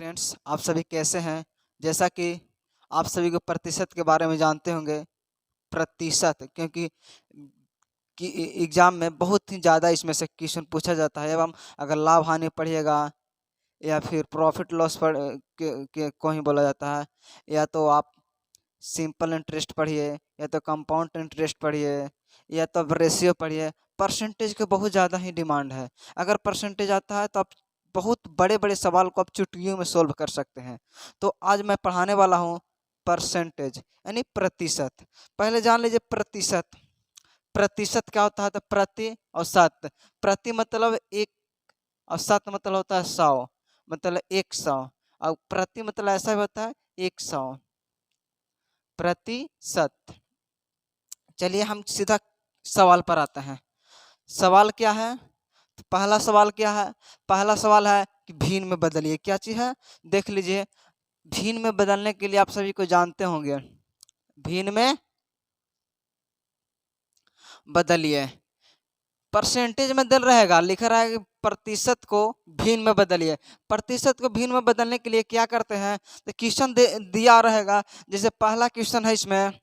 Friends, आप सभी कैसे हैं। जैसा कि आप सभी को प्रतिशत के बारे में जानते होंगे। प्रतिशत क्योंकि एग्जाम में बहुत ही ज़्यादा इसमें से क्वेश्चन पूछा जाता है एवं अगर लाभ हानि पढ़िएगा या फिर प्रॉफिट लॉस को ही बोला जाता है, या तो आप सिंपल इंटरेस्ट पढ़िए या तो कंपाउंड इंटरेस्ट पढ़िए या तो रेशियो पढ़िए। परसेंटेज के बहुत ज़्यादा ही डिमांड है। अगर परसेंटेज आता है तो आप बहुत बड़े बड़े सवाल को आप चुटकियों में सोल्व कर सकते हैं। तो आज मैं पढ़ाने वाला हूँ परसेंटेज यानी प्रतिशत। पहले जान लीजिए प्रतिशत। प्रतिशत क्या होता है? तो प्रति और शत। प्रति मतलब एक और शत मतलब होता है 100, मतलब 100। और प्रति मतलब ऐसा भी होता है 100 प्रतिशत। चलिए हम सीधा सवाल पर आते हैं। सवाल क्या है? तो पहला सवाल क्या है? पहला सवाल है कि भिन्न में बदलिए। क्या चीज है? देख लीजिए। भिन्न में बदलने के लिए आप सभी को जानते होंगे, भिन्न में बदलिए। परसेंटेज में दिल रहेगा, लिखा रहा है कि प्रतिशत को भिन्न में बदलिए। प्रतिशत को भिन्न में बदलने के लिए क्या करते हैं? तो क्वेश्चन दिया रहेगा। जैसे पहला क्वेश्चन है इसमें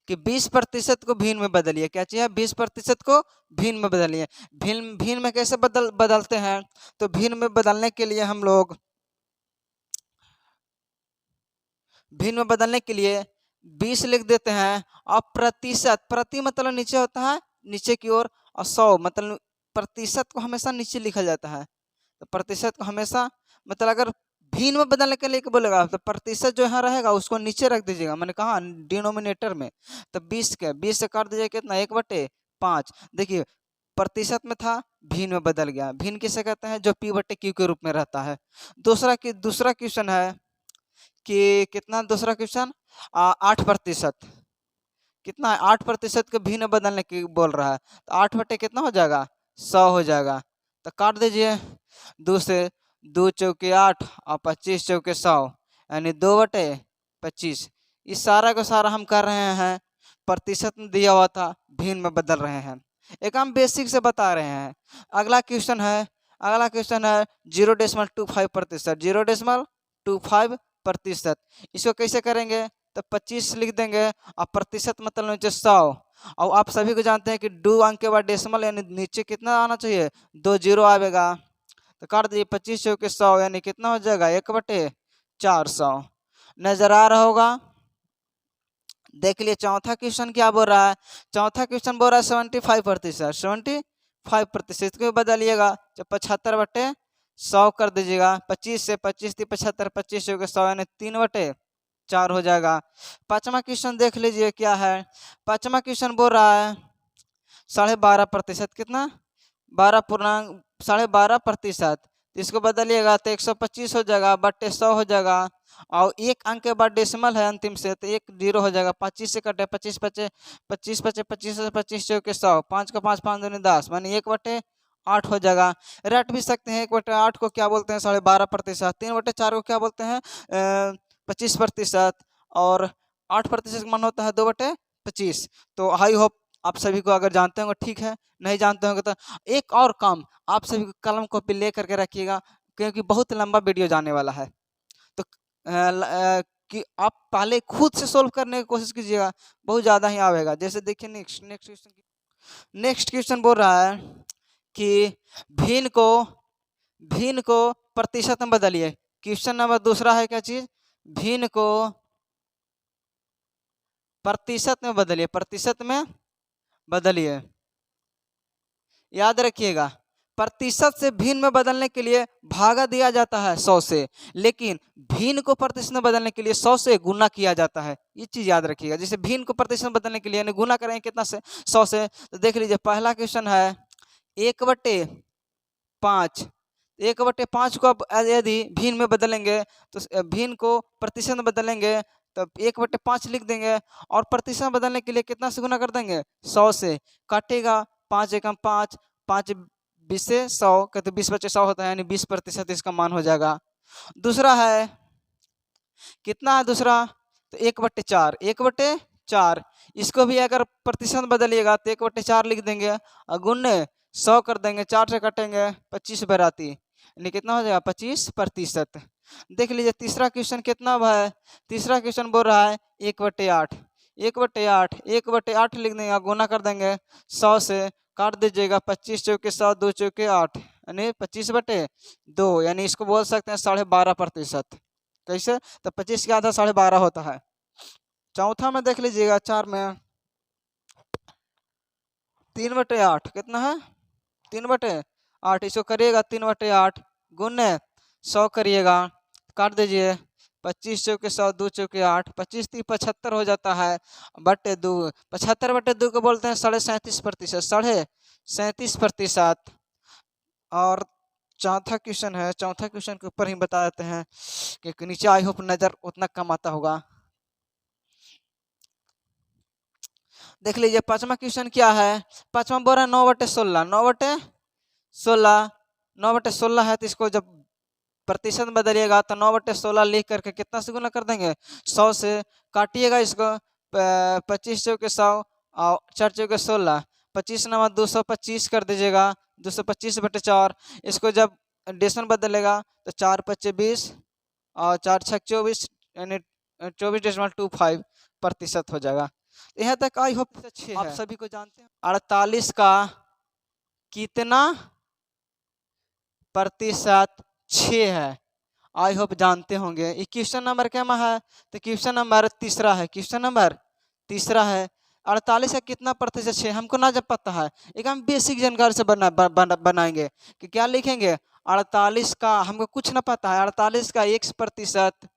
कि 20% को भिन्न में बदलिए। क्या चाहिए? 20% को भिन्न में बदलिए। भिन्न में कैसे बदलते हैं? तो भिन्न में बदलने के लिए हम लोग भिन्न में बदलने के लिए 20 लिख देते हैं और प्रतिशत, प्रति मतलब नीचे होता है, नीचे की ओर, और 100 मतलब प्रतिशत को हमेशा नीचे लिखा जाता है। तो प्रतिशत को हमेशा मतलब अगर भिन्न में बदलने के लिए बोलेगा तो प्रतिशत जो यहाँ रहेगा उसको नीचे रख दीजिएगा। मैंने कहा डिनोमिनेटर में। तो 20 से काट दीजिए कितना? 1/5। देखिए प्रतिशत में था, भिन्न में बदल गया। भिन्न किसे कहते हैं? जो P/Q के रूप में रहता है। दूसरा क्वेश्चन है कि कितना? दूसरा क्वेश्चन 8%। कितना है? 8% को भिन्न बदलने की बोल रहा है। तो 8 कितना हो जाएगा? 100 हो जाएगा। तो काट दीजिए। 2 से 2 चौके 8 और 25 चौके 100 यानी 2/25। इस सारा का सारा हम कर रहे हैं प्रतिशत में दिया हुआ था, भिन्न में बदल रहे हैं। एक हम बेसिक से बता रहे हैं। अगला क्वेश्चन है 0.25%। 0.25%। इसको कैसे करेंगे? तो 25 लिख देंगे और प्रतिशत मतलब नीचे 100। और आप सभी को जानते हैं कि 2 अंक के बाद डेसिमल यानी नीचे कितना आना चाहिए? 2 जीरो आएगा। तो काट दीजिए। 25 चौके 100 यानी कितना हो जाएगा? 1/400। नजर आ रहा होगा। देख लिए चौथा क्वेश्चन क्या बोल रहा है? चौथा क्वेश्चन बोल रहा है 75%। 75% को बदलिएगा। जब 75/100 कर दीजिएगा। 25 से 25 थी 75, 25 चौके 100 यानी 3/4 हो जाएगा। पांचवा क्वेश्चन देख लीजिए क्या है। पांचवा क्वेश्चन बोल रहा है 12.5%। कितना? 12.5%। इसको बदलिएगा तो 125 हो जाएगा, बट्टे 100 हो जाएगा। और एक अंक के बाद डेसिमल है अंतिम से, तो 1 जीरो हो जाएगा। 25 से कटे 25 बचे 25 बचे 25 से 25 चौके 100, 5 का 5 5 दूनी 10 मानी 1/8 हो जाएगा। रट भी सकते हैं। 1/8 को क्या बोलते हैं? 12.5%। 3/4 को क्या बोलते हैं? 25%। और 8% मान होता है 2/25। तो आई होप आप सभी को अगर जानते होंगे ठीक है, नहीं जानते होंगे तो एक और काम आप सभी को कलम कॉपी ले करके रखिएगा, क्योंकि बहुत लंबा वीडियो जाने वाला है। तो कि आप पहले खुद से सोल्व करने की कोशिश कीजिएगा, बहुत ज़्यादा ही आवेगा। जैसे देखिए नेक्स्ट क्वेश्चन बोल रहा है कि भिन्न को प्रतिशत में बदलिए। क्वेश्चन नंबर दूसरा है क्या चीज? भिन्न को प्रतिशत में बदलिए। प्रतिशत में बदलिए। याद रखिएगा, प्रतिशत से भिन्न में बदलने के लिए भागा दिया जाता है 100 से, लेकिन भिन्न को प्रतिशत में बदलने के लिए 100 से गुना किया जाता है। ये चीज याद रखिएगा। जैसे भिन्न को प्रतिशत में बदलने के लिए गुना करेंगे कितना से? 100 से। तो देख लीजिए पहला क्वेश्चन है 1/5। 1/5 को अब यदि भिन्न में बदलेंगे तो भिन्न को प्रतिशत में बदलेंगे तो 1/5 लिख देंगे। और प्रतिशत में बदलने के लिए कितना से गुना कर देंगे? 100 से। काटेगा 5 एकम 5, 5 20 से 100 कहते 20 बचे 100 होता है, यानी 20% इसका मान हो जाएगा। दूसरा है कितना है? दूसरा तो 1/4। 1/4 इसको भी अगर प्रतिशत में बदलिएगा तो 1/4 लिख देंगे और गुने 100 कर देंगे। 4 से कटेंगे 25 बराती, यानी कितना हो जाएगा? 25%। देख लीजिए तीसरा क्वेश्चन कितना है। तीसरा क्वेश्चन बोल रहा है 1/8, 1/8, 1/8 लिख देंगे, गुना कर देंगे 100 से, काट दीजिएगा 25 चौके 100, 2 चौके 8, यानी 25/2, यानी इसको बोल सकते हैं 12.5%। कैसे? तो 25 का आधा 12.5 होता है। चौथा में देख लीजिएगा 4 में 3/8 कितना है? 3/8, इसको करिएगा 3/8 गुने 100 करिएगा, काट दीजिए 25 चौके 100, 2 चौके 8, 25 3 75 हो जाता है, बटे 2, 75/2 को बोलते हैं 37.5%, 37.5%। और चौथा क्वेश्चन है, चौथा क्वेश्चन के ऊपर ही बता देते हैं कि नीचे आई होप नजर उतना कम आता होगा। देख लीजिए पांचवा क्वेश्चन क्या है। पांचवा बोल रहा है 9/16, 9/16, 9/16 है, तो इसको जब प्रतिशत में बदलिएगा तो 9/16 लिख करके कितना से गुना कर देंगे? 100 से, काटिएगा इसको 25 चौके 100 और 4 चौके 16, 25 नवा 225 कर दीजिएगा, 225/4। इसको जब डेसिमल बदलेगा तो 4×5 = 20 और 4×6 = 24, यानी 24.25% हो जाएगा। यहाँ तक आई होप अच्छे आप सभी को जानते हैं। 48 का कितना प्रतिशत 6 है, आई होप जानते होंगे। ये क्वेश्चन नंबर क्या है? तो क्वेश्चन नंबर तीसरा है, क्वेश्चन नंबर तीसरा है। 48 का कितना प्रतिशत 6 हमको ना जब पता है, एक हम बेसिक जानकारी से बनाएंगे कि क्या लिखेंगे। 48 का हमको कुछ ना पता है, 48 का 1%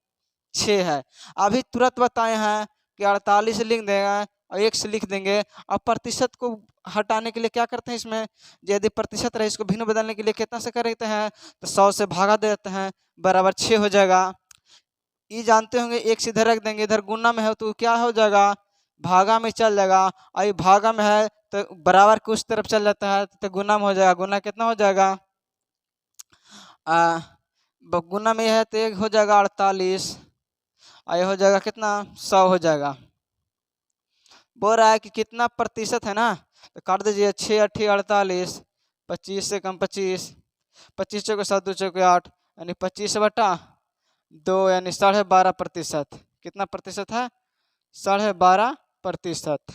6 है। अभी तुरंत बताए हैं कि 48 लिख देगा और 1 से लिख देंगे। अब प्रतिशत को हटाने के लिए क्या करते हैं इसमें, यदि प्रतिशत रहे इसको भिन्न बदलने के लिए कितना से करते हैं, तो 100 से भागा देते हैं, बराबर 6 हो जाएगा। ये जानते होंगे, 1 से इधर रख देंगे, इधर गुना में है तो क्या हो जाएगा, भागा में चल जाएगा। और ये भागा में है तो बराबर के उस तरफ चल जाता है तो गुना में हो जाएगा। गुना कितना हो जाएगा, गुना में है तो 1 हो जाएगा 48, और हो जाएगा कितना, 100 हो जाएगा। बोल रहा है कि कितना प्रतिशत है ना, तो काट दीजिए 6 8 48, 25 से कम 25, 25 चौके 7, 2 चौके 8, यानी 25/2, यानी 12.5%। कितना प्रतिशत है? 12.5%।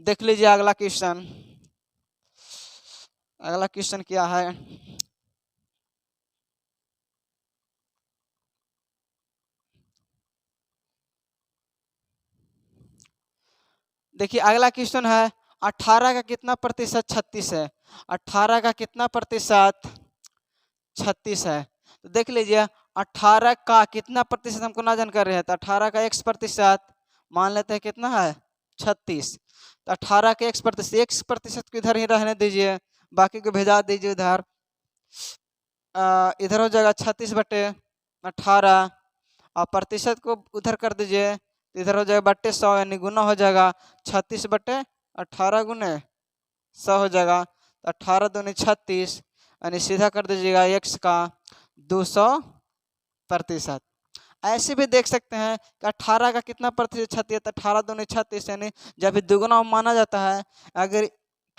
देख लीजिए अगला क्वेश्चन। अगला क्वेश्चन क्या है, देखिए अगला क्वेश्चन है 18 का कितना प्रतिशत 36 है। 18 का कितना प्रतिशत 36 है। तो देख लीजिए 18 का कितना प्रतिशत हमको ना जानकारी है, तो 18 का 1% मान लेते हैं कितना है 36। तो 18 के 1% को इधर ही रहने दीजिए, बाकी को भेजा दीजिए उधर। इधर हो जाएगा 36/18 और प्रतिशत को उधर कर दीजिए, इधर हो जाएगा 100, यानी गुना हो जाएगा 36/18 गुने 100 हो जाएगा। 18 दूनी 36, यानी सीधा कर दीजिएगा x का 200%। ऐसे भी देख सकते हैं कि 18 का कितना प्रतिशत 36, 18 दूनी 36, यानी जब भी दुगुना माना जाता है, अगर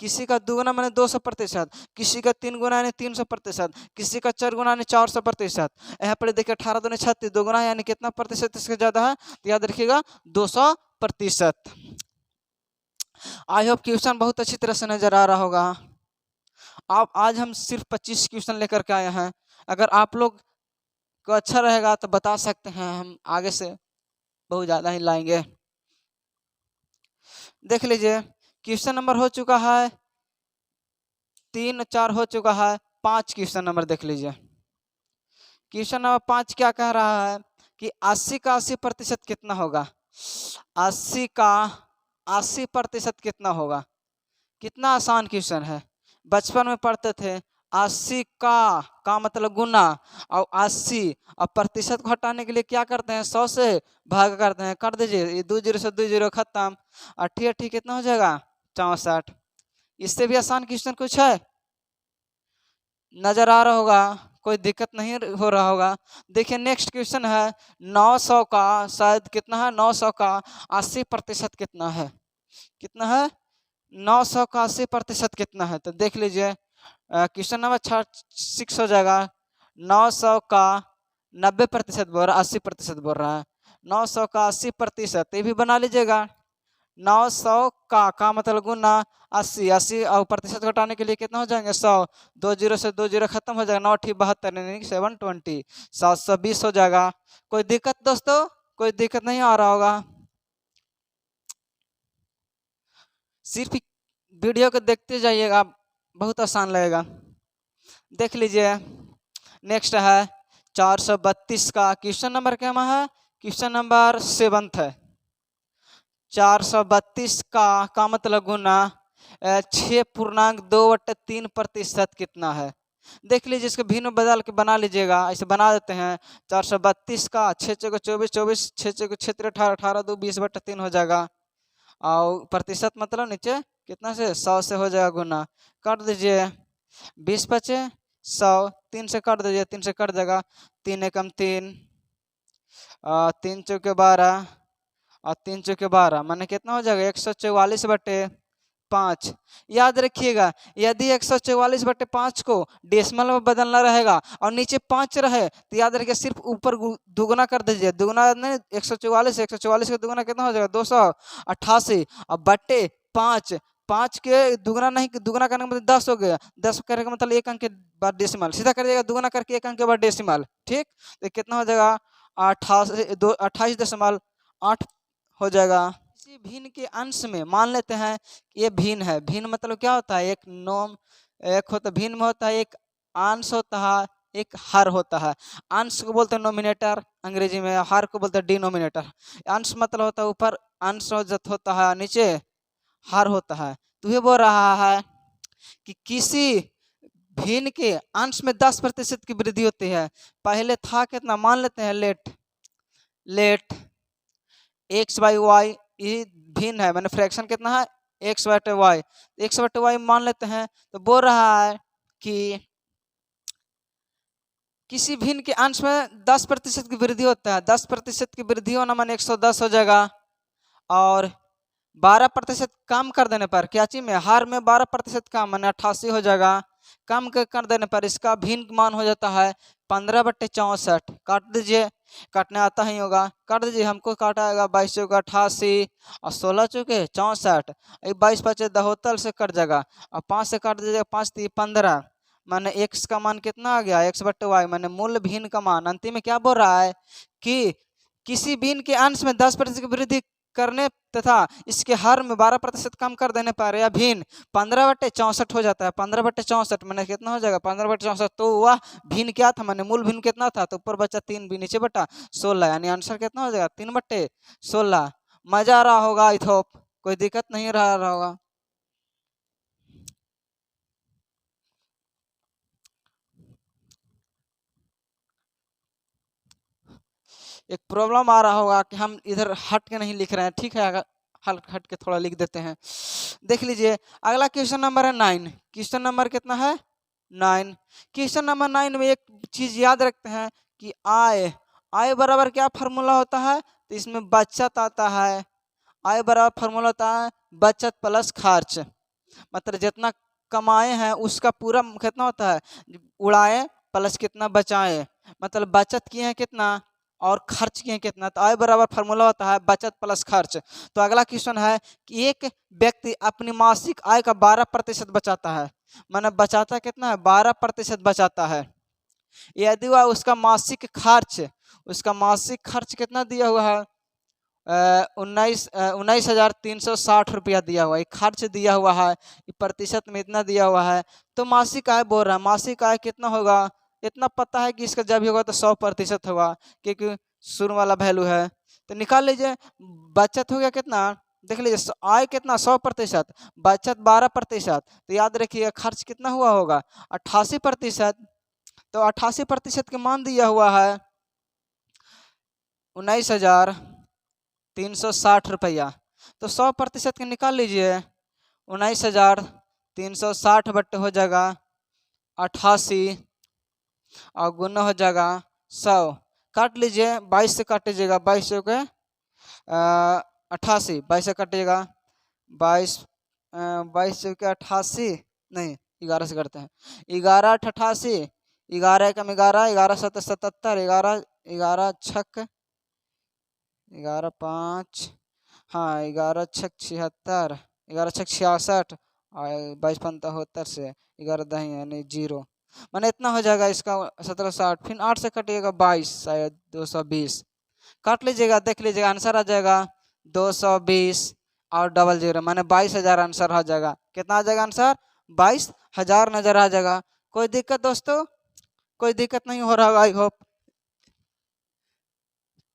किसी का दुगुना माने 200%, किसी का 3 गुना यानी 300%, किसी का 4 गुना यानी 400%। यहाँ पर देखिए 18 दूनी 36, दोगुना यानी कितना प्रतिशत इसका ज्यादा है, तो याद रखिएगा 200%। आई होप क्वेश्चन बहुत अच्छी तरह से नजर आ रहा होगा। आप आज हम सिर्फ 25 क्वेश्चन लेकर के आए हैं। अगर आप लोग को अच्छा रहेगा तो बता सकते हैं, हम आगे से बहुत ज़्यादा ही लाएंगे। देख लीजिए क्वेश्चन नंबर हो चुका है 3 4 हो चुका है, 5 क्वेश्चन नंबर देख लीजिए। क्वेश्चन नंबर 5 क्या कह रहा है कि 80 का 80% कितना होगा। 80 का 80% कितना होगा। कितना आसान क्वेश्चन है, बचपन में पढ़ते थे। 80 का मतलब गुना, और 80 और प्रतिशत को हटाने के लिए क्या करते हैं, 100 से भाग करते हैं। कर दीजिए, ये 2 0 से 2 0 खत्म, 80 80 कितना हो जाएगा 64। इससे भी आसान क्वेश्चन कुछ है, नजर आ रहा होगा, कोई दिक्कत नहीं हो रहा होगा। देखिए नेक्स्ट क्वेश्चन है 900 का, शायद कितना है, 900 का 80% कितना है। कितना है 900 का 80% कितना है, तो देख लीजिए क्वेश्चन नंबर 6 हो जाएगा 900 का 90% बोल रहा है, 80% बोल रहा है। 900 का 80%, ये भी बना लीजिएगा। 900 का मतलब गुना 80, 80 और प्रतिशत घटाने के लिए कितना हो जाएंगे 100, 2 जीरो से 2 जीरो खत्म हो जाएगा, 9 ठी 72 यानी 720, 720 हो जाएगा। कोई दिक्कत दोस्तों? कोई दिक्कत नहीं आ रहा होगा? सिर्फ वीडियो को देखते जाइएगा, बहुत आसान लगेगा। देख लीजिए, नेक्स्ट है 432 का क्वेश्चन नंबर क्या है? क्वेश्चन नंबर 7 है। 432 का मतलब गुना 6.2/3% कितना है? देख लीजिए, इसको भिन्न बदल के बना लीजिएगा। ऐसे बना देते हैं 432 का 6 चौके 24, 24 6 चौके 6 18, 18 2 20/3 हो जाएगा। और प्रतिशत मतलब नीचे कितना से 100 से हो जाएगा गुना। काट दीजिए, 20 बचे 100, 3 से काट दीजिए, 3 से कट जाएगा, 3 एकम 3, 3 चौके 12 और 3 चौके 12 माने कितना हो जाएगा 144/5। याद रखिएगा, यदि 144/5 को डेसिमल में बदलना रहेगा और नीचे 5 रहे तो याद रखिए सिर्फ ऊपर दुगुना कर दीजिए। दुगुना नहीं, 144 का दुगुना कितना हो जाएगा 288 और बट्टे 5। 5 के दुगुना नहीं, दुगुना करने का मतलब 10 हो गया, 10 करने का मतलब 1 अंक के बाद डेसिमल, सीधा कर दिएगा दुगुना करके 1 अंक के बाद डेसिमल। ठीक, तो कितना हो जाएगा 28.8 हो जाएगा। इसी भिन्न के अंश में मान लेते हैं ये भिन्न है। भिन्न मतलब क्या होता है? एक नोम, एक होता भिन्न में होता है एक अंश होता है, एक हर होता है। अंश को बोलते हैं नोमिनेटर अंग्रेजी में, हर को बोलते हैं डिनोमिनेटर। अंश मतलब होता है ऊपर अंश होता है, नीचे हर होता है। तो ये बोल रहा है कि किसी भिन्न के अंश में 10% की वृद्धि होती है। पहले था कितना, मान लेते हैं लेट x/y, ये भिन्न है, मैंने फ्रैक्शन कितना है x/y, x/y मान लेते हैं। तो बोल रहा है कि किसी भिन्न के अंश में 10% की वृद्धि होता है। 10% की वृद्धि होना माने 110 हो जाएगा। और 12% कम कर देने पर क्या चीज में, हर में 12% कम माने 88 हो जाएगा। कम कर देने पर इसका भिन्न मान हो जाता है 15/64। काट दीजिए, काटने आता ही होगा, काट दीजिए। हमको काटा आएगा 22 चौके 88 और 16 चौके 64, 22 5 72 से कट जाएगा और 5 से काट दीजिएगा, 5 3 15 माने x का मान कितना आ गया x/y माने मूल भिन्न का मान। अंतिम में क्या बोल रहा है कि किसी भिन्न के अंश में 10% की वृद्धि करने तथा इसके हर में 12% कम कर देने पर यह भिन्न 15/64 हो जाता है। 15/64 मैंने कितना हो जाएगा 15/64। तो वह भिन्न क्या था, मैंने मूल भिन्न कितना था, तो ऊपर बचा 3 भी नीचे बटा 16, यानी आंसर कितना हो जाएगा 3/16। मजा आ रहा होगा, आई होप कोई दिक्कत नहीं रहा होगा। एक प्रॉब्लम आ रहा होगा कि हम इधर हट के नहीं लिख रहे हैं, ठीक है, अगर हट के थोड़ा लिख देते हैं। देख लीजिए, अगला क्वेश्चन नंबर है 9। क्वेश्चन नंबर कितना है 9। क्वेश्चन नंबर 9 में एक चीज याद रखते हैं कि आय बराबर क्या फार्मूला होता है, तो इसमें बचत आता है। आय बराबर फार्मूला होता है बचत प्लस खर्च, मतलब जितना कमाए हैं उसका पूरा कितना होता है उड़ाए प्लस कितना बचाए, मतलब बचत किए हैं कितना और खर्च किए कितना। तो आय बराबर फार्मूला होता है बचत प्लस खर्च। तो अगला क्वेश्चन है कि एक व्यक्ति अपनी मासिक आय का 12% बचाता है, माने बचाता कितना है 12% बचाता है। यदि वह उसका मासिक खर्च कितना दिया हुआ है 19,360 रुपया दिया हुआ है, खर्च दिया हुआ है, प्रतिशत में इतना दिया हुआ है। तो मासिक आय बोल रहा है, मासिक आय कितना होगा, इतना पता है कि इसका जब भी होगा तो 100% होगा, क्योंकि शुरू वाला वैल्यू है। तो निकाल लीजिए, बचत हो गया कितना, देख लीजिए आय कितना 100%, बचत 12%, तो याद रखिए खर्च कितना हुआ होगा 88%। तो 88% के मान दिया हुआ है 19,360 रुपया। तो 100% के निकाल लीजिए, 19,360 बट्टे हो जाएगा 88 और गुना हो जाएगा 100। काट लीजिए, 22 से काटिएगा, 22 के 88, 22 से काटिएगा 22 के 88 नहीं 11 से करते हैं। 11 8 88, 11 एकम 11, 11 7 77, 11 11 छक 11 5, हाँ 11 छक 76, 11 छक 66 और 22 पंता 72 से 11 दही यानी 0, मैंने इतना हो जाएगा इसका 1760। फिर 8 से कटिएगा 22 शायद 220, काट लीजिएगा, देख लीजिएगा आंसर आ जाएगा 220 और डबल 0, माने 22,000 आंसर आ जाएगा। कितना आ जाएगा आंसर? 22,000 नजर आ जाएगा। कोई दिक्कत दोस्तों? कोई दिक्कत नहीं हो रहा होगा आई होप।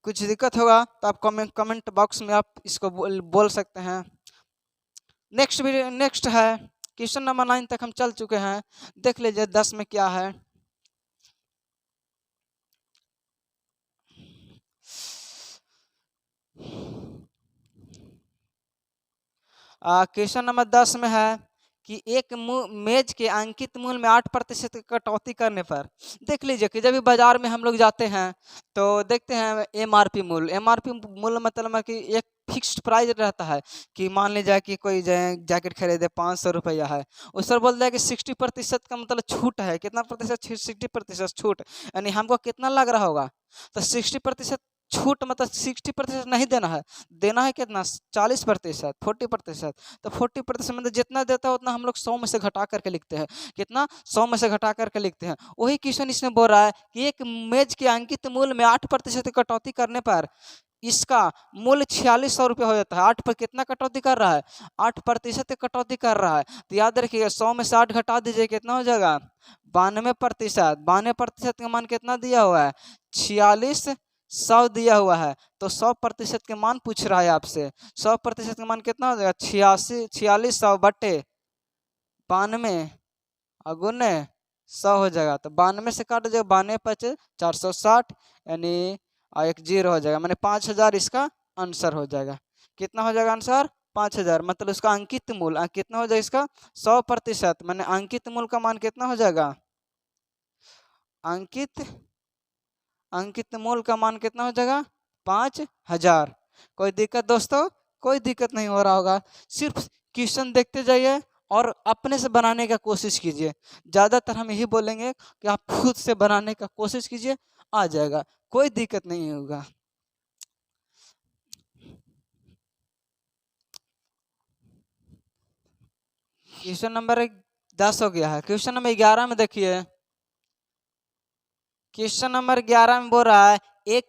कुछ दिक्कत होगा तो आप कमेंट बॉक्स में आप इसको बोल सकते हैं। नेक्स्ट है क्वेश्चन नंबर 9 तक हम चल चुके हैं। देख लीजिए 10 में क्या है। क्वेश्चन नंबर 10 में है कि एक मेज के अंकित मूल्य में 8% की कटौती करने पर, देख लीजिए कि जब भी बाजार में हम लोग जाते हैं तो देखते हैं एमआरपी मूल्य मतलब कि एक फिक्स्ड प्राइस रहता है कि मान लीजिए कि कोई जैकेट खरीदे 500 रुपया है, उस पर बोलता है कि 60% का मतलब छूट है। कितना प्रतिशत? 60% छूट, यानी हमको कितना लग रहा होगा? तो 60% छूट मतलब 60% नहीं देना है, देना है कितना? 40%, 40%। तो 40% मतलब जितना देता है उतना हम लोग 100 में से घटा करके लिखते हैं। कितना? 100 में से घटा करके लिखते हैं। वही क्वेश्चन इसमें बोल रहा है कि एक मेज के अंकित मूल्य में 8% की कटौती करने पर इसका मूल्य 4600 रुपये हो जाता है। 8 पर कितना कटौती कर रहा है? 8% कटौती कर रहा है। तो याद रखिएगा 100 में से 8 घटा दीजिए, कितना हो जाएगा? 92%। 92% का मान कितना दिया हुआ है? 4600 दिया हुआ है। तो 100% के मान पूछ रहा है आपसे। 100% का मान कितना हो जाएगा? 4600 बटे 92 अगुने 100 हो जाएगा। तो 92 से काट जाएगा, 92 पचे 460 यानी एक 0 हो जाएगा, मैंने 5000 इसका आंसर हो जाएगा। कितना हो जाएगा आंसर? 5000। मतलब उसका अंकित मूल्य कितना हो जाएगा इसका? 100%, मैंने अंकित मूल्य का मान कितना हो जाएगा? अंकित मूल्य का मान कितना हो जाएगा? 5000। कोई दिक्कत दोस्तों? कोई दिक्कत नहीं हो रहा होगा। सिर्फ क्वेश्चन देखते जाइए और अपने से बनाने का कोशिश कीजिए। ज़्यादातर हम यही बोलेंगे कि आप खुद से बनाने का कोशिश कीजिए, आ जाएगा, कोई दिक्कत नहीं होगा। क्वेश्चन नंबर 10 हो गया है। क्वेश्चन नंबर 11 में देखिए, क्वेश्चन नंबर 11 में बोल रहा है ए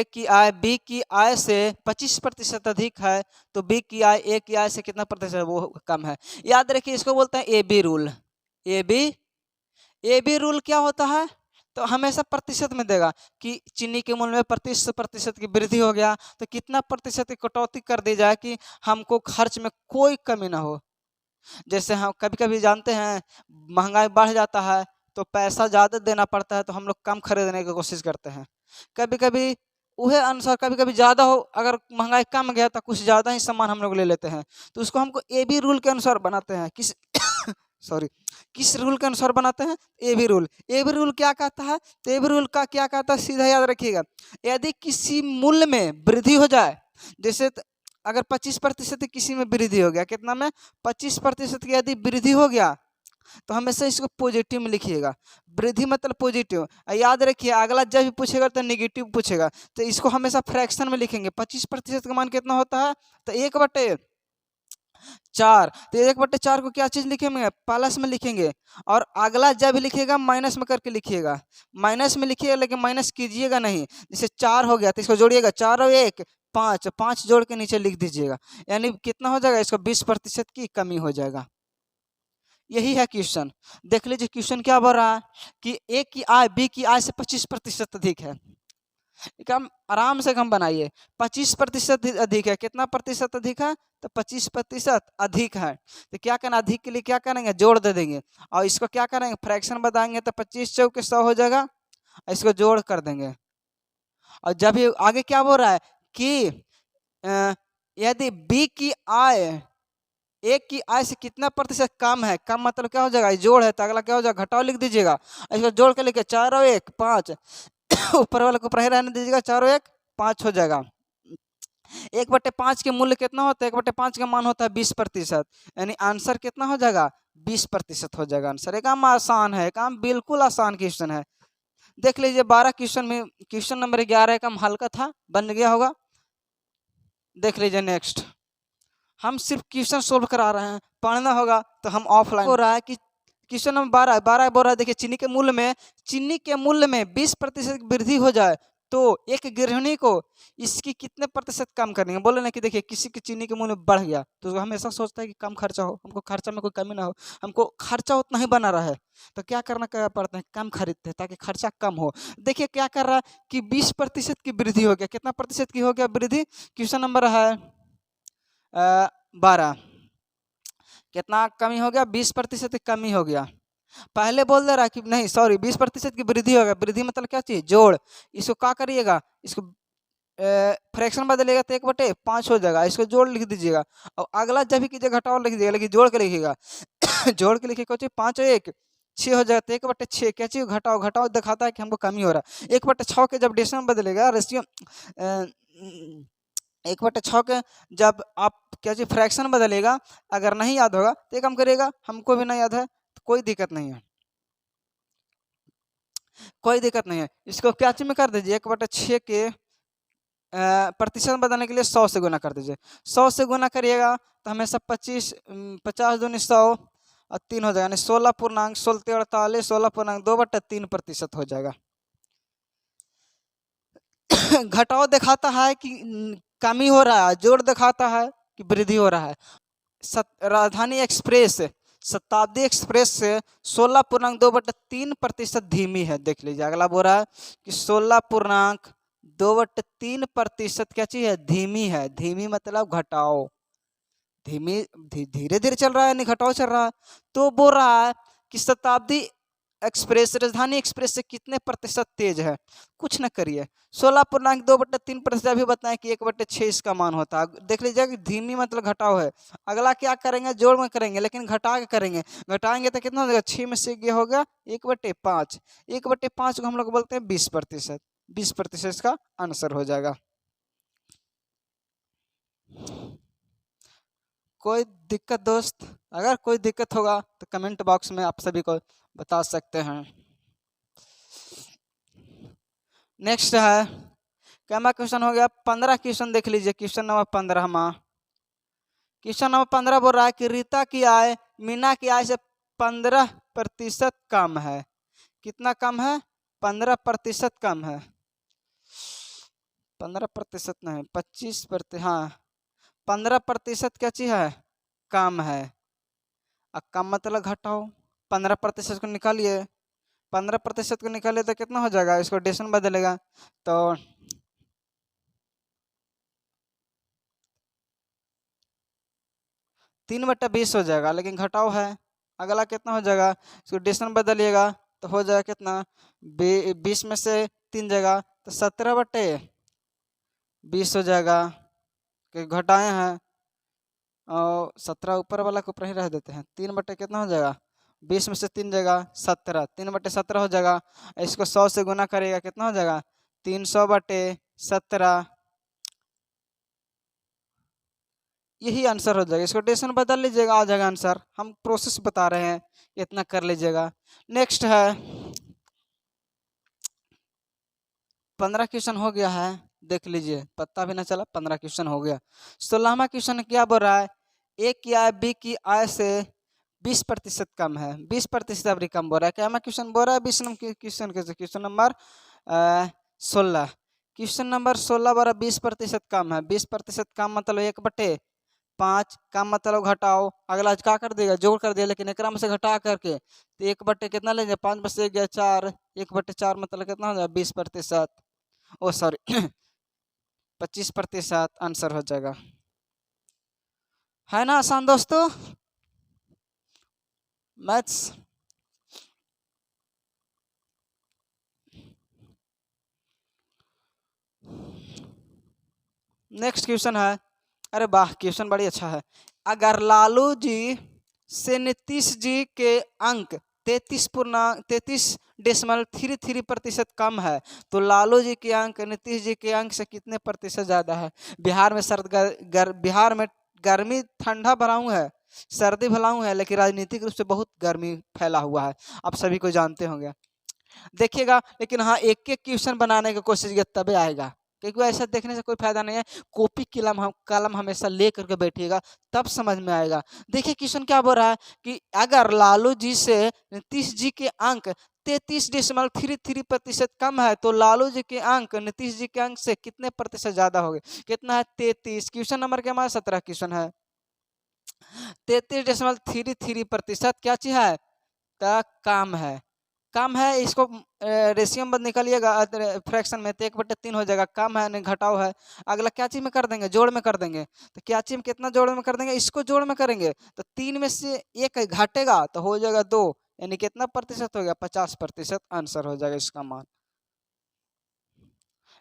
की आय बी की आय से 25% अधिक है, तो बी की आय ए की आय से कितना प्रतिशत वो कम है। याद रखिए इसको बोलते हैं A B rule. A B rule क्या होता है? तो हमेशा प्रतिशत में देगा कि चीनी के मूल्य में 25% की वृद्धि हो गया तो कितना प्रतिशत की कटौती कर दी जाए कि हमको खर्च में कोई कमी ना हो। जैसे हम कभी कभी जानते हैं महंगाई बढ़ जाता है तो पैसा ज़्यादा देना पड़ता है, तो हम लोग कम खरीदने की कोशिश करते हैं। कभी कभी वह अनुसार कभी कभी ज़्यादा हो, अगर महंगाई कम गया तो कुछ ज़्यादा ही सामान हम लोग ले लेते हैं, तो उसको हमको ए बी रूल के अनुसार बनाते हैं। किस रूल के अनुसार बनाते हैं? ए बी रूल क्या कहता है? तो ए बी रूल का क्या कहता है सीधा याद रखिएगा। यदि किसी मूल्य में वृद्धि हो जाए, जैसे अगर 25% किसी में वृद्धि हो गया, कितना में? 25% की यदि वृद्धि हो गया तो हमेशा इसको पॉजिटिव में लिखिएगा। वृद्धि मतलब पॉजिटिव। याद रखिए अगला जब भी पूछेगा तो नेगेटिव पूछेगा, तो इसको हमेशा फ्रैक्शन में लिखेंगे। 25% का मान कितना होता है? तो 1/4। तो 1/4 को क्या चीज लिखेंगे? प्लस में लिखेंगे। और अगला जब भी लिखिएगा माइनस में करके लिखिएगा। माइनस में लिखिएगा लेकिन माइनस कीजिएगा नहीं। जैसे 4 हो गया तो इसको जोड़िएगा, 4 और 1 5, 5 जोड़ के नीचे लिख दीजिएगा, यानी कितना हो जाएगा? इसको 20% की कमी हो जाएगा। यही है क्वेश्चन। देख लीजिए क्वेश्चन क्या बोल रहा है कि ए की आय बी की आय से 25% अधिक है। हम आराम से हम बनाइए। 25% अधिक है। कितना प्रतिशत अधिक है? तो 25% अधिक है। तो क्या करना? अधिक के लिए क्या करेंगे? जोड़ दे देंगे और इसको क्या करेंगे? फ्रैक्शन बताएंगे तो 25 चौके 100 हो जाएगा, इसको जोड़ कर देंगे। और जब ये आगे क्या बोल रहा है कि यदि बी की आय एक की आय से कितना प्रतिशत कम है? कम मतलब क्या हो जाएगा? जोड़ है तो अगला क्या हो जाएगा? घटाव लिख दीजिएगा। इसको जोड़ के लिखे 4 और 1 5 ऊपर वाले को ऊपर ही रहने दीजिएगा, 4 और 1 5 हो जाएगा। 1/5 के मूल्य कितना होता है? 1/5 का मान होता है 20%, यानी आंसर कितना हो जाएगा? 20% हो जाएगा आंसर। ये काम आसान है, काम बिल्कुल आसान क्वेश्चन है। देख लीजिए 12 क्वेश्चन में क्वेश्चन नंबर 11 काम हल्का था, बन गया होगा। देख लीजिए नेक्स्ट, हम सिर्फ क्वेश्चन सोल्व करा रहे हैं, पढ़ना होगा तो हम ऑफलाइन हो रहा है कि क्वेश्चन नंबर 12 बोल रहा है, देखिए चीनी के मूल्य में 20% की वृद्धि हो जाए तो एक गृहिणी को इसकी कितने प्रतिशत कम करनी है। बोले ना कि देखिए किसी की चीनी के मूल्य बढ़ गया तो हमेशा सोचता है कि कम खर्चा हो, हमको खर्चा में कोई कमी ना हो, हमको खर्चा उतना ही बना रहा है, तो क्या करना पड़ता है? कम खरीदते हैं ताकि खर्चा कम हो। देखिए क्या कर रहा है कि 20% की वृद्धि हो गया। कितना प्रतिशत की हो गया वृद्धि? क्वेश्चन नंबर है 12, कितना कमी हो गया? 20% की कमी हो गया। पहले बोल दे रहा कि नहीं सॉरी 20% की वृद्धि होगा। वृद्धि मतलब क्या चीज? जोड़। इसको क्या करिएगा? इसको फ्रैक्शन बदलेगा तो 1/5 हो जाएगा, इसको जोड़ लिख दीजिएगा। और अगला जब भी कीजिए घटाओ लिख दीजिएगा, लेकिन जोड़ के लिखिएगा। जोड़ के लिखिए क्या? 5 और 1 6 हो जाएगा, तो 1/6 क्या चीज? घटाओ। घटाओ दिखाता है कि हमको कमी हो रहा है। 1/6 के जब डेसिमल बदलेगा रेशियो 1/6 के जब आप क्या चीज फ्रैक्शन बदलेगा, अगर नहीं याद होगा तो एक काम करिएगा, हमको भी नहीं याद है तो कोई दिक्कत नहीं है, कोई दिक्कत नहीं है। इसको क्या चीज में कर दीजिए? 1/6 के प्रतिशत बदलने के लिए 100 से गुना कर दीजिए। 100 से गुना करिएगा तो हमेशा 50 दूनी 100 और 3 हो जाएगा, यानी 16.16 16.2/3% हो जाएगा। घटाव दिखाता है कि कमी हो रहा है, जोड़ दिखाता है कि वृद्धि हो रहा है। राजधानी एक्सप्रेस शताब्दी एक्सप्रेस से 16.2/3% धीमी है। देख लीजिए अगला बोल रहा है कि 16.2/3% क्या चीज है? धीमी है। धीमी मतलब घटाओ, धीमी धीरे धीरे चल रहा है, नहीं घटाओ चल रहा है। तो बोल रहा है कि शताब्दी एक्सप्रेस राजधानी एक्सप्रेस से कितने प्रतिशत तेज है? कुछ न करिए, 16.2/3% अभी बताएं कि 1/6 इसका मान होता है। देख लीजिए कि धीमी मतलब घटाओ है। अगला क्या करेंगे? जोड़ में करेंगे, लेकिन घटा के करेंगे। घटाएंगे तो कितना हो जाएगा? 6 में से ये हो गया 1/5। 1/5 को हम लोग बोलते हैं 20%। 20% का आंसर हो जाएगा। कोई दिक्कत दोस्त? अगर कोई दिक्कत होगा तो कमेंट बॉक्स में आप सभी को बता सकते हैं। नेक्स्ट है क्या क्वेश्चन हो गया? 15 क्वेश्चन देख लीजिए। क्वेश्चन नंबर 15 क्वेश्चन नंबर 15 बोल रहा है कि रीता की आय मीना की आय से 15% कम है। कितना कम है? 15% कम है। 15% नहीं, 25%। हाँ 15% क्या चीज है? कम है। अब कम मतलब घटाओ। 15% को निकालिए, 15% को निकालिए तो कितना हो जाएगा? इसको डेसिमल बदलेगा तो 3/20 हो जाएगा, लेकिन घटाओ है। अगला कितना हो जाएगा? इसको डेसिमल बदलिएगा तो हो जाएगा कितना? 20 में से 3 जाएगा तो 17/20 हो जाएगा, कि घटाए हैं और 17 ऊपर वाला को ऊपर ही रह देते हैं। 3 कितना हो जाएगा? 20 में से 3 जाएगा 17, 3/17 हो जाएगा। इसको 100 से गुना करेगा कितना हो जाएगा? 300/17। यही आंसर हो जाएगा। इसको डेसिमल बदल लीजिएगा, आ जाएगा आंसर। हम प्रोसेस बता रहे हैं, इतना कर लीजिएगा। नेक्स्ट है 15 क्वेश्चन हो गया है। देख लीजिए, पता भी ना चला 15 क्वेश्चन हो गया। 16वां क्वेश्चन क्या बोल रहा है? ए की आय बी की आय से 20% कम है। 20% अभी कम बोल रहा है। क्या क्वेश्चन बोल रहा है? 20 number question question number 16। Question number 16 बोल रहा 20% कम है। 20% कम मतलब 1/5 का मतलब घटाओ। अगला क्या कर देगा? जोड़ कर दिया, लेकिन एक में से घटा करके तो 1/, कितना लेंगे? 5 में से गया 4, 1/4 मतलब कितना हो जाएगा? 20%। ओ सॉरी 25% आंसर हो जाएगा। है ना आसान दोस्तों मैथ्स? नेक्स्ट क्वेश्चन है, अरे वाह क्वेश्चन बड़ी अच्छा है। अगर लालू जी से नीतीश जी के अंक 33.33% कम है, तो लालू जी के अंक नीतीश जी के अंक से कितने प्रतिशत ज्यादा है? बिहार में बिहार में गर्मी ठंडा भराऊं है, सर्दी भलाऊं है, लेकिन राजनीतिक रूप से बहुत गर्मी फैला हुआ है, आप सभी को जानते होंगे। देखिएगा, लेकिन हाँ एक एक क्वेश्चन बनाने की कोशिश किया तबे आएगा, क्योंकि ऐसा देखने से कोई फायदा नहीं है। कॉपी कलम हमेशा ले करके बैठिएगा, तब समझ में आएगा। देखिए क्वेश्चन क्या बोल रहा है कि अगर लालू जी से नीतीश जी के अंक 33.33% कम है, तो लालू जी के अंक नीतीश जी के अंक से कितने प्रतिशत ज्यादा हो गए? कितना है? 33। क्वेश्चन नंबर के हमारा 17 क्वेश्चन है। 33.33% क्या चीज है? कम है। कम है, इसको रेशियो में निकालिएगा फ्रैक्शन में, तो 1/3 हो जाएगा। कम है नहीं घटाव है। अगला क्या चीज में कर देंगे? जोड़ में कर देंगे। तो क्या चीज में कितना जोड़ में कर देंगे? इसको जोड़ में करेंगे तो 3 में से 1 घटेगा तो हो जाएगा 2, यानी कितना प्रतिशत हो गया? 50% आंसर हो जाएगा इसका मान।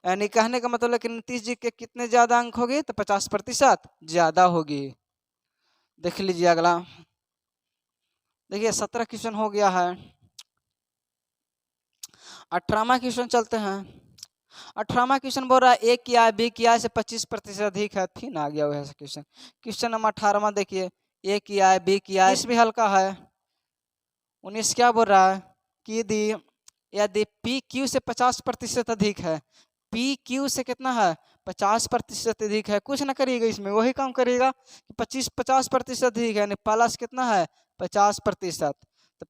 यानी कहने का मतलब है कि नीतीश जी के कितने ज्यादा अंक होगी? तो 50% ज्यादा होगी। देख लीजिए अगला। देखिए 17 क्वेश्चन हो गया है। 18वां क्वेश्चन चलते हैं। 18वां क्वेश्चन बोल रहा है ए किया है बी किया है से 25% अधिक है। फिर आ गया वैसे क्वेश्चन। क्वेश्चन नंबर 18वां देखिए, ए किया है बी किया है, इस भी हल्का है। 19 क्या बोल रहा है कि यदि पी क्यू से 50% अधिक है, पी क्यू से कितना है? 50% अधिक है। कुछ ना करिएगा, इसमें वही काम करिएगा कि 50% अधिक है, यानी प्लस कितना है? 50%। तो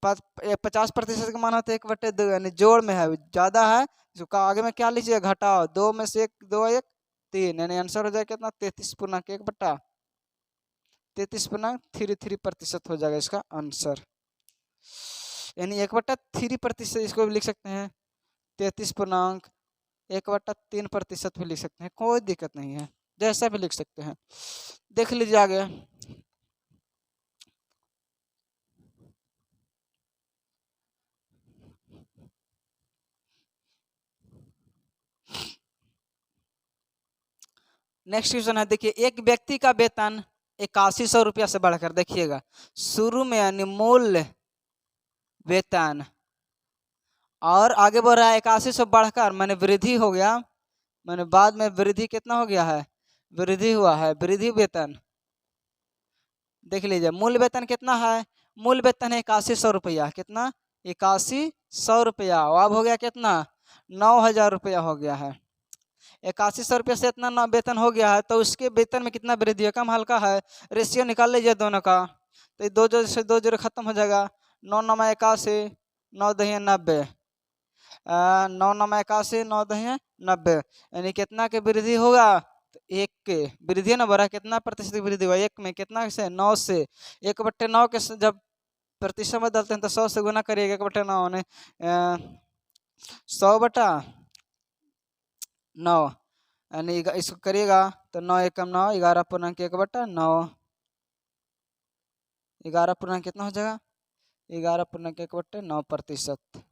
50% का मान होता है 1/2, यानी जोड़ में है ज्यादा है। जो आगे में क्या लीजिए? घटाओ। 2 में से 1, 2 1 3, यानी आंसर हो जाएगा कितना? 33.33% हो जाएगा इसका आंसर। यानी 1/3% इसको भी लिख सकते हैं। 33.1/3% भी लिख सकते हैं, कोई दिक्कत नहीं है, जैसा भी लिख सकते हैं। देख लीजिए आगे। नेक्स्ट क्वेश्चन है, देखिए एक व्यक्ति का वेतन 8100 रुपया से बढ़कर, देखिएगा शुरू में यानी मूल वेतन, और आगे बढ़ रहा है 8100 बढ़कर माने वृद्धि हो गया, माने बाद में वृद्धि कितना हो गया है? वृद्धि हुआ है, वृद्धि वेतन। देख लीजिए मूल वेतन कितना है? मूल वेतन है 8100 रुपया। कितना? 8100 रुपया। अब हो गया कितना? 9000 रुपया हो गया है। 8100 रुपया से इतना ना वेतन हो गया है, तो उसके वेतन में कितना वृद्धि है? कम हल्का है। रेशियो निकाल लीजिए दोनों का, तो ये 2 जोड़ से 2 जोड़ खत्म हो जाएगा। 9 9 81, 9 दही 90, 9 9 81, 9 दही 90, यानी कितना के वृद्धि होगा? तो 1 के वृद्धि ना बढ़ा, कितना प्रतिशत वृद्धि हुआ? 1 में कितना से? 9 से। 1/9 के जब प्रतिशत बदलते हैं तो 100 से गुना करिएगा। 1/9 ने 100/9, यानी इसको करिएगा तो 9 एकम 9, 11.1/9, 11 कितना हो जाएगा? 11.1/9%।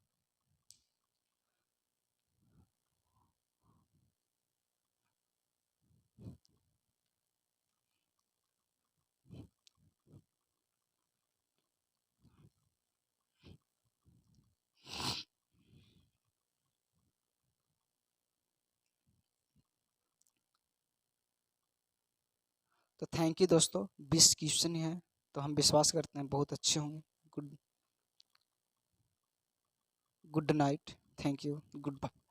तो थैंक यू दोस्तों, 20 क्वेश्चन है, तो हम विश्वास करते हैं बहुत अच्छे होंगे। Good night, thank you, good bye.